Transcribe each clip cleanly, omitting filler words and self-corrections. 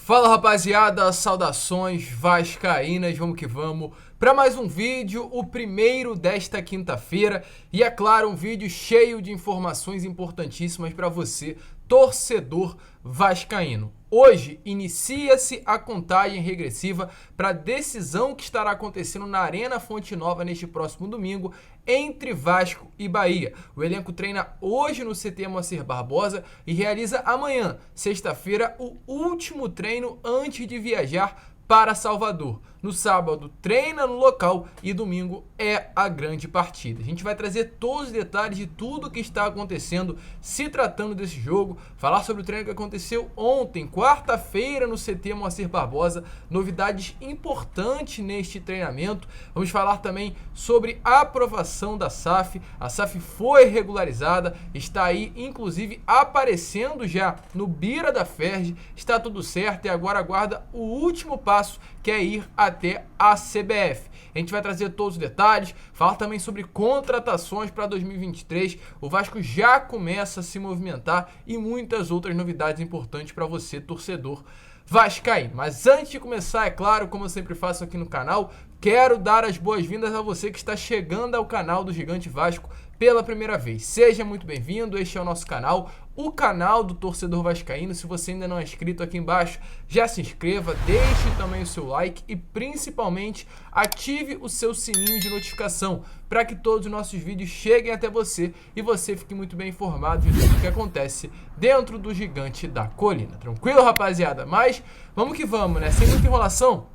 Fala rapaziada, saudações vascaínas, vamos que vamos para mais um vídeo, o primeiro desta quinta-feira e é claro, um vídeo cheio de informações importantíssimas para você, torcedor vascaíno. Hoje inicia-se a contagem regressiva para a decisão que estará acontecendo na Arena Fonte Nova neste próximo domingo entre Vasco e Bahia. O elenco treina hoje no CT Moacir Barbosa e realiza amanhã, sexta-feira, o último treino antes de viajar para Salvador. No sábado treina no local e domingo é a grande partida. A gente vai trazer todos os detalhes de tudo o que está acontecendo se tratando desse jogo, falar sobre o treino que aconteceu ontem, quarta-feira, no CT Moacir Barbosa, novidades importantes neste treinamento. Vamos falar também sobre a aprovação da SAF. A SAF foi regularizada, está aí inclusive aparecendo já no Bira da Ferj, está tudo certo e agora aguarda o último passo, que é ir até a CBF. A gente vai trazer todos os detalhes, falar também sobre contratações para 2023. O Vasco já começa a se movimentar e muitas outras novidades importantes para você, torcedor vascaíno. Mas antes de começar, é claro, como eu sempre faço aqui no canal, quero dar as boas-vindas a você que está chegando ao canal do Gigante Vasco pela primeira vez. Seja muito bem-vindo, este é o nosso canal, o canal do torcedor vascaíno. Se você ainda não é inscrito, aqui embaixo já se inscreva, deixe também o seu like e principalmente ative o seu sininho de notificação para que todos os nossos vídeos cheguem até você e você fique muito bem informado de tudo o que acontece dentro do Gigante da Colina. Tranquilo, rapaziada? Mas vamos que vamos, né? Sem muita enrolação,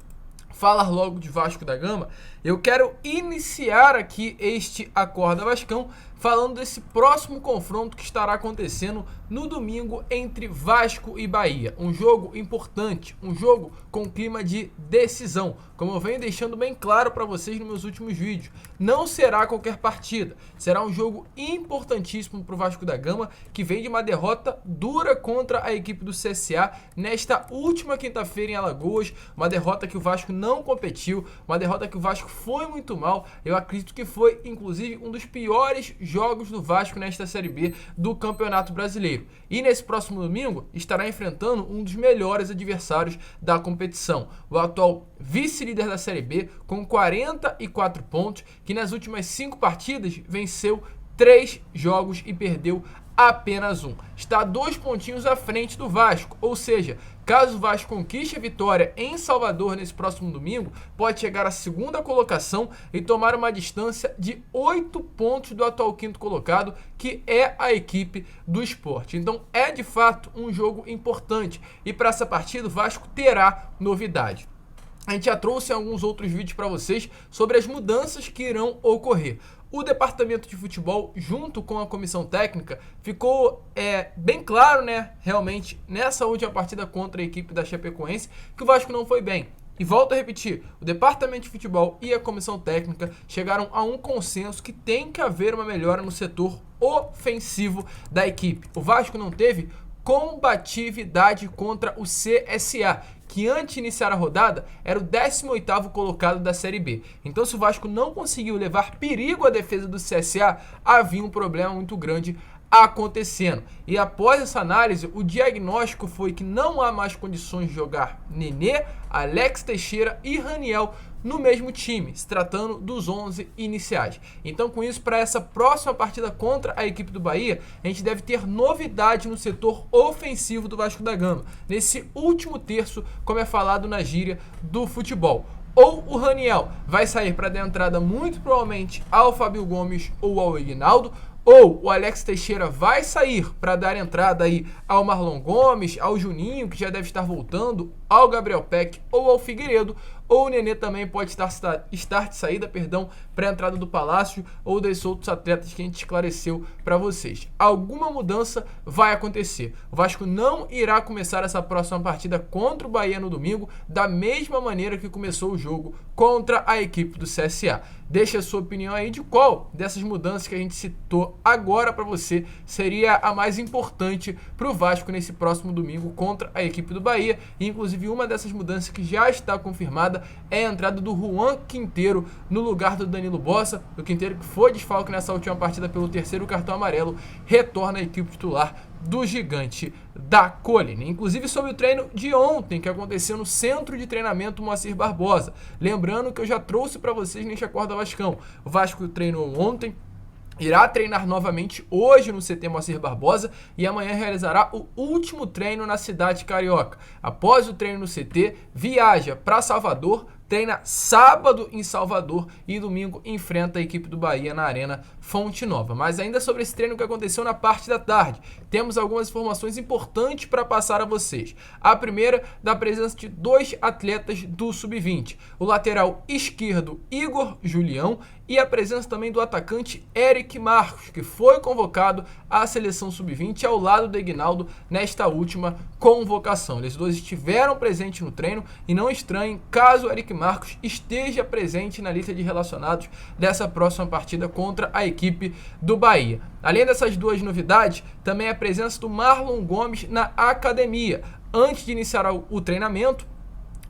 falar logo de Vasco da Gama, eu quero iniciar aqui este Acorda Vascão falando desse próximo confronto que estará acontecendo no domingo entre Vasco e Bahia. Um jogo importante, um jogo com clima de decisão. Como eu venho deixando bem claro para vocês nos meus últimos vídeos, não será qualquer partida. Será um jogo importantíssimo para o Vasco da Gama, que vem de uma derrota dura contra a equipe do CSA nesta última quinta-feira em Alagoas. Uma derrota que o Vasco não competiu, uma derrota que o Vasco foi muito mal. Eu acredito que foi, inclusive, um dos piores jogos do Vasco nesta Série B do Campeonato Brasileiro. E nesse próximo domingo estará enfrentando um dos melhores adversários da competição, o atual vice-líder da Série B com 44 pontos, que nas últimas 5 partidas venceu 3 jogos e perdeu apenas um. Está 2 pontinhos à frente do Vasco, ou seja, caso o Vasco conquiste a vitória em Salvador nesse próximo domingo, pode chegar à segunda colocação e tomar uma distância de 8 pontos do atual quinto colocado, que é a equipe do Sport. Então é de fato um jogo importante e para essa partida o Vasco terá novidade. A gente já trouxe alguns outros vídeos para vocês sobre as mudanças que irão ocorrer. O departamento de futebol, junto com a comissão técnica, ficou bem claro, né, realmente, nessa última partida contra a equipe da Chapecoense, que o Vasco não foi bem. E volto a repetir, o departamento de futebol e a comissão técnica chegaram a um consenso que tem que haver uma melhora no setor ofensivo da equipe. O Vasco não teve combatividade contra o CSA, que antes de iniciar a rodada era o 18º colocado da Série B. Então, se o Vasco não conseguiu levar perigo à defesa do CSA, havia um problema muito grande acontecendo. E após essa análise, o diagnóstico foi que não há mais condições de jogar Nenê, Alex Teixeira e Raniel no mesmo time, se tratando dos 11 iniciais. Então, com isso, para essa próxima partida contra a equipe do Bahia, a gente deve ter novidade no setor ofensivo do Vasco da Gama, nesse último terço, como é falado na gíria do futebol. Ou o Raniel vai sair para dar entrada muito provavelmente ao Fábio Gomes ou ao Ignaldo, ou o Alex Teixeira vai sair para dar entrada aí ao Marlon Gomes, ao Juninho, que já deve estar voltando, ao Gabriel Peck ou ao Figueiredo, ou o Nenê também pode estar de saída, para a entrada do Palácio ou desses outros atletas que a gente esclareceu para vocês. Alguma mudança vai acontecer. O Vasco não irá começar essa próxima partida contra o Bahia no domingo da mesma maneira que começou o jogo contra a equipe do CSA. Deixa a sua opinião aí de qual dessas mudanças que a gente citou agora para você seria a mais importante para o Vasco nesse próximo domingo contra a equipe do Bahia. E, inclusive, uma dessas mudanças que já está confirmada é a entrada do Juan Quinteiro no lugar do Danilo Bossa. O Quinteiro, que foi desfalque nessa última partida pelo 3º cartão amarelo, retorna à equipe titular do Gigante da Colina. Inclusive sobre o treino de ontem, que aconteceu no Centro de Treinamento Moacir Barbosa. Lembrando que eu já trouxe para vocês neste Acorda Vascão. O Vasco treinou ontem, irá treinar novamente hoje no CT Moacir Barbosa e amanhã realizará o último treino na cidade carioca. Após o treino no CT, viaja para Salvador, treina sábado em Salvador e domingo enfrenta a equipe do Bahia na Arena Fonte Nova. Mas ainda sobre esse treino que aconteceu na parte da tarde, temos algumas informações importantes para passar a vocês. A primeira, da presença de 2 atletas do Sub-20, o lateral esquerdo Igor Julião e a presença também do atacante Eric Marcos, que foi convocado à seleção Sub-20 ao lado do Ignaldo nesta última convocação. Eles dois estiveram presentes no treino e não estranhem caso o Eric Marcos esteja presente na lista de relacionados dessa próxima partida contra a equipe do Bahia. Além dessas duas novidades, também a presença do Marlon Gomes na academia. Antes de iniciar o treinamento,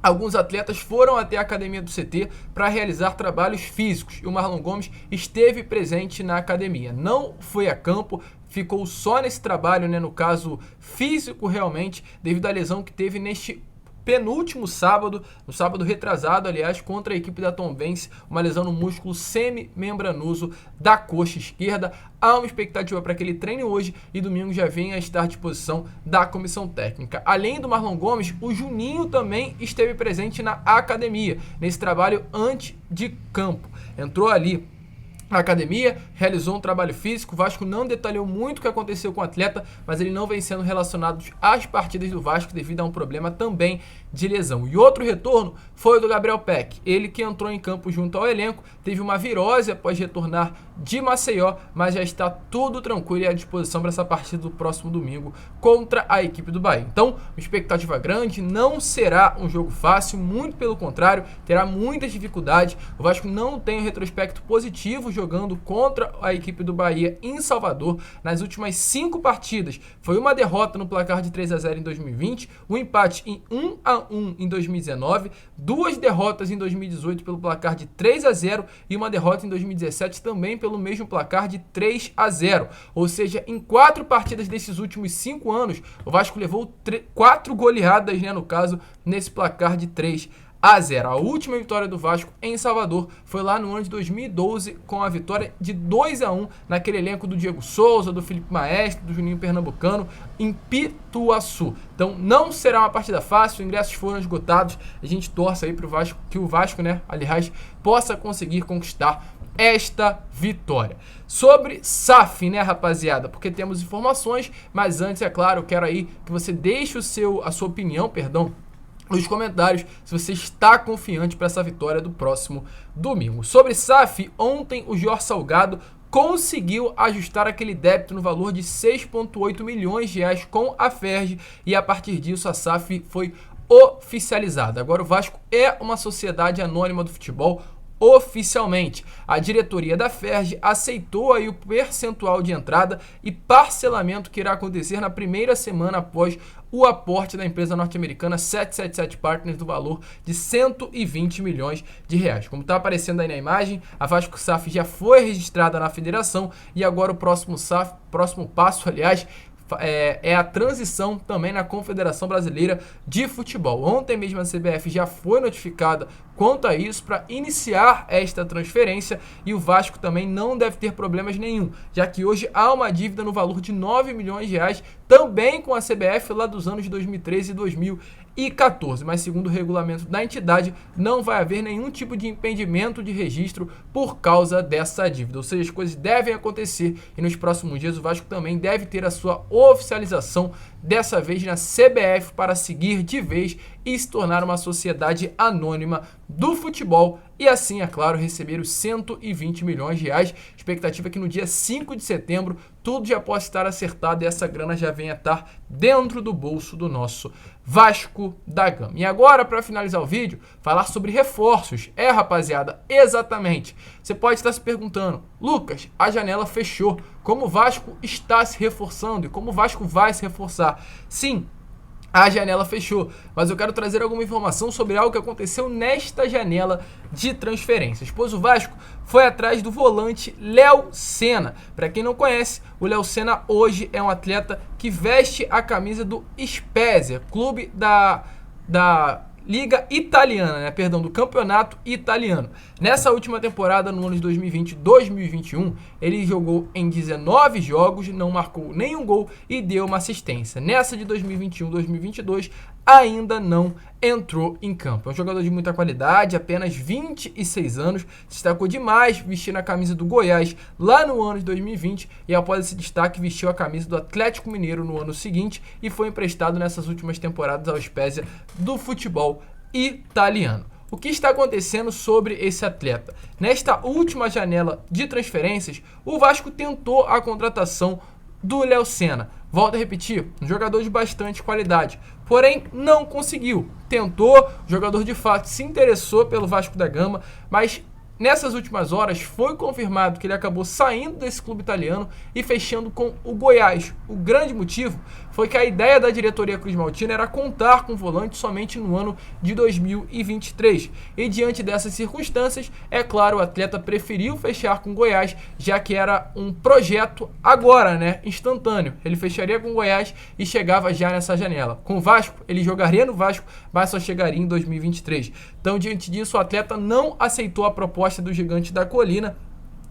alguns atletas foram até a academia do CT para realizar trabalhos físicos e o Marlon Gomes esteve presente na academia. Não foi a campo, ficou só nesse trabalho, no caso físico realmente, devido à lesão que teve neste penúltimo sábado, no sábado retrasado, aliás, contra a equipe da Tombense, uma lesão no músculo semimembranoso da coxa esquerda. Há uma expectativa para que ele treine hoje e domingo já venha a estar à disposição da comissão técnica. Além do Marlon Gomes, o Juninho também esteve presente na academia, nesse trabalho antes de campo. Entrou ali na academia, realizou um trabalho físico. O Vasco não detalhou muito o que aconteceu com o atleta, mas ele não vem sendo relacionado às partidas do Vasco devido a um problema também de lesão. E outro retorno foi o do Gabriel Peck, ele que entrou em campo junto ao elenco, teve uma virose após retornar de Maceió, mas já está tudo tranquilo e à disposição para essa partida do próximo domingo contra a equipe do Bahia. Então, uma expectativa grande, não será um jogo fácil, muito pelo contrário, terá muitas dificuldades. O Vasco não tem um retrospecto positivo jogando contra a equipe do Bahia em Salvador. Nas últimas 5 partidas, foi uma derrota no placar de 3-0 em 2020, um empate em 1-1 em 2019, 2 derrotas em 2018 pelo placar de 3-0 e uma derrota em 2017 também pelo mesmo placar de 3-0. Ou seja, em 4 partidas desses últimos 5 anos, o Vasco levou 4 goleadas, no caso, nesse placar de 3-0. A última vitória do Vasco em Salvador foi lá no ano de 2012, com a vitória de 2-1 naquele elenco do Diego Souza, do Felipe Maestro, do Juninho Pernambucano, em Pituaçu. Então não será uma partida fácil, ingressos foram esgotados. A gente torce aí para o Vasco, que o Vasco, aliás, possa conseguir conquistar esta vitória. Sobre SAF, rapaziada, porque temos informações, mas antes, é claro, eu quero aí que você deixe a sua opinião, nos comentários, se você está confiante para essa vitória do próximo domingo. Sobre SAF, ontem o Jorge Salgado conseguiu ajustar aquele débito no valor de 6,8 milhões de reais com a Ferj e a partir disso a SAF foi oficializada. Agora o Vasco é uma sociedade anônima do futebol oficialmente. A diretoria da Ferj aceitou aí o percentual de entrada e parcelamento que irá acontecer na primeira semana após o aporte da empresa norte-americana 777 Partners do valor de 120 milhões de reais. Como está aparecendo aí na imagem, a Vasco SAF já foi registrada na federação e agora o próximo passo, é a transição também na Confederação Brasileira de Futebol. Ontem mesmo a CBF já foi notificada quanto a isso para iniciar esta transferência e o Vasco também não deve ter problemas nenhum, já que hoje há uma dívida no valor de 9 milhões de reais também com a CBF lá dos anos de 2013 e 2014, mas segundo o regulamento da entidade não vai haver nenhum tipo de impedimento de registro por causa dessa dívida, ou seja, as coisas devem acontecer e nos próximos dias o Vasco também deve ter a sua oficialização, dessa vez na CBF, para seguir de vez e se tornar uma sociedade anônima do futebol e assim, é claro, receber os 120 milhões de reais. Expectativa é que no dia 5 de setembro tudo já possa estar acertado e essa grana já venha estar dentro do bolso do nosso Vasco da Gama. E agora, para finalizar o vídeo, falar sobre reforços. Rapaziada, exatamente. Você pode estar se perguntando, Lucas, a janela fechou. Como o Vasco está se reforçando e como o Vasco vai se reforçar? Sim, a janela fechou, mas eu quero trazer alguma informação sobre algo que aconteceu nesta janela de transferências, pois o Vasco foi atrás do volante Léo Senna. Para quem não conhece, o Léo Senna hoje é um atleta que veste a camisa do Spezia, clube da Liga Italiana, né? Perdão, do Campeonato Italiano. Nessa última temporada, no ano de 2020-2021, ele jogou em 19 jogos, não marcou nenhum gol e deu uma assistência. Nessa de 2021-2022, ainda não entrou em campo. É um jogador de muita qualidade, apenas 26 anos, destacou demais vestindo a camisa do Goiás lá no ano de 2020 e após esse destaque vestiu a camisa do Atlético Mineiro no ano seguinte e foi emprestado nessas últimas temporadas ao Spezia do futebol italiano. O que está acontecendo sobre esse atleta? Nesta última janela de transferências, o Vasco tentou a contratação do Léo Senna. Volto a repetir, um jogador de bastante qualidade, porém não conseguiu. Tentou, o jogador de fato se interessou pelo Vasco da Gama, mas nessas últimas horas foi confirmado que ele acabou saindo desse clube italiano e fechando com o Goiás. O grande motivo foi que a ideia da diretoria Cruz Maltina era contar com o volante somente no ano de 2023. E diante dessas circunstâncias, é claro, o atleta preferiu fechar com o Goiás, já que era um projeto agora, né, instantâneo. Ele fecharia com o Goiás e chegava já nessa janela. Com o Vasco, ele jogaria no Vasco, mas só chegaria em 2023. Então, diante disso, o atleta não aceitou a proposta do Gigante da Colina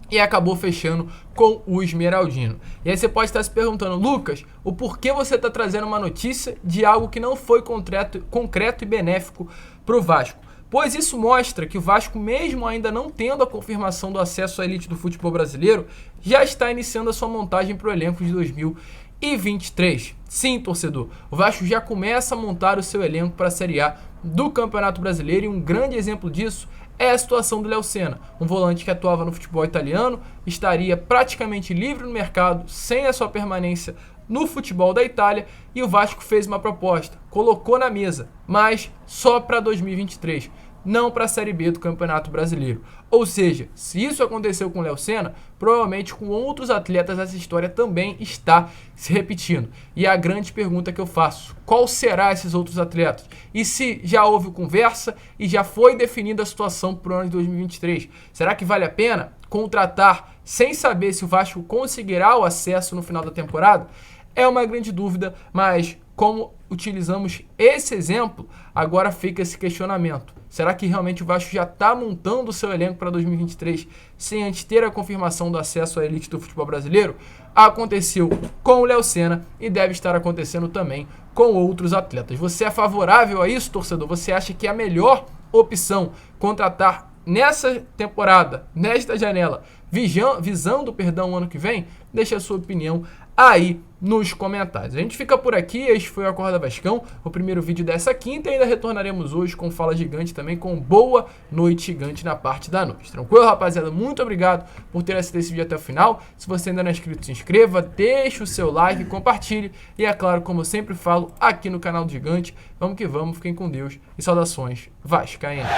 e acabou fechando com o Esmeraldino. E aí você pode estar se perguntando, Lucas, o porquê você está trazendo uma notícia de algo que não foi concreto e benéfico para o Vasco? Pois isso mostra que o Vasco, mesmo ainda não tendo a confirmação do acesso à elite do futebol brasileiro, já está iniciando a sua montagem para o elenco de 2023. Sim, torcedor, o Vasco já começa a montar o seu elenco para a Série A do Campeonato Brasileiro e um grande exemplo disso é a situação do Léo Senna, um volante que atuava no futebol italiano, estaria praticamente livre no mercado, sem a sua permanência no futebol da Itália, e o Vasco fez uma proposta, colocou na mesa, mas só para 2023, não para a Série B do Campeonato Brasileiro. Ou seja, se isso aconteceu com o Léo Senna, provavelmente com outros atletas essa história também está se repetindo. E a grande pergunta que eu faço, qual será esses outros atletas? E se já houve conversa e já foi definida a situação para o ano de 2023? Será que vale a pena contratar sem saber se o Vasco conseguirá o acesso no final da temporada? É uma grande dúvida, mas como utilizamos esse exemplo, agora fica esse questionamento. Será que realmente o Vasco já está montando o seu elenco para 2023 sem antes ter a confirmação do acesso à elite do futebol brasileiro? Aconteceu com o Léo Senna e deve estar acontecendo também com outros atletas. Você é favorável a isso, torcedor? Você acha que é a melhor opção contratar nessa temporada, nesta janela, visando o ano que vem? Deixa a sua opinião aí nos comentários. A gente fica por aqui, este foi o Acorda Vascão, o primeiro vídeo dessa quinta, e ainda retornaremos hoje com Fala Gigante também, com Boa Noite Gigante na parte da noite. Tranquilo, rapaziada? Muito obrigado por ter assistido esse vídeo até o final. Se você ainda não é inscrito, se inscreva, deixe o seu like, compartilhe e, é claro, como eu sempre falo, aqui no canal do Gigante, vamos que vamos, fiquem com Deus e saudações vascaínas.